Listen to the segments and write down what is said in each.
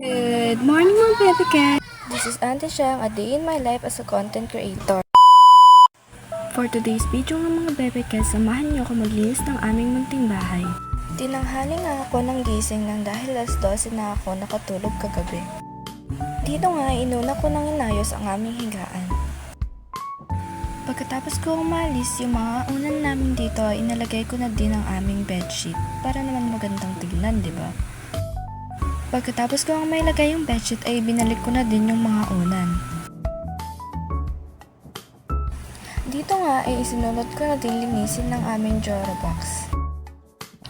Good morning mga baby cat! This is Auntie Shang, a day in my life as a content creator. For today's video nga mga baby cat, samahan niyo ako maglinis ng aming munting bahay. Tinanghali nga ako ng gising nang dahil alas 12 na ako nakatulog kagabi. Dito nga inuna ko nang inayos ang aming higaan. Pagkatapos ko umalis, yung mga unan namin dito ay inalagay ko na din ang aming bedsheet para naman magandang tignan, di ba? Pagkatapos ko ang may lagay yung bedsheet ay binalik ko na din yung mga unan. Dito nga ay isinulot ko na din linisin ng aming Jora box.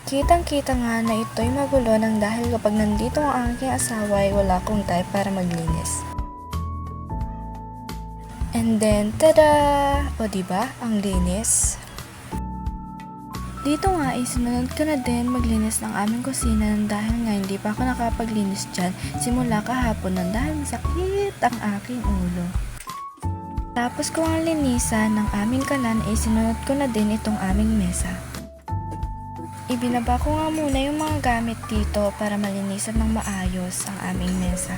Kitang-kita nga na ito'y magulo nang dahil kapag nandito ang aking asawa ay wala akong time para maglinis. And then, tada! O diba? Ang linis. Dito nga ay sinunod ko na din maglinis ng aming kusina nang dahil nga hindi pa ako nakapaglinis dyan simula kahapon nang dahil masakit ang aking ulo. Tapos ko ang linisan ng aming kalan ay sinunod ko na din itong aming mesa. Ibinaba ko nga muna yung mga gamit dito para malinisan ng maayos ang aming mesa.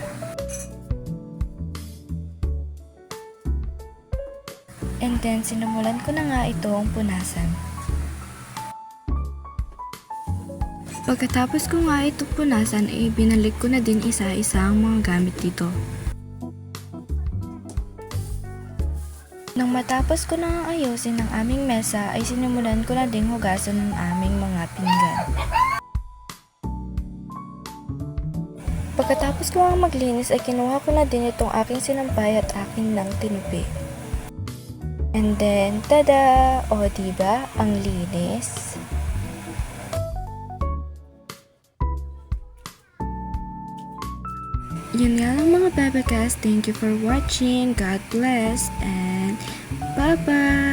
And then sinimulan ko na nga itong punasan. Pagkatapos ko nga ito punasan ay binalik ko na din isa-isa ang mga gamit dito. Nang matapos ko na ayusin ang aming mesa ay sinimulan ko na ding hugasan ang aming mga pinggan. Pagkatapos ko nga maglinis ay kinuha ko na din itong aking sinampay at akin ng tinupi. And then, tada! O diba? Ang linis. Yun nga lang mga baby cats, thank you for watching, God bless, and bye-bye!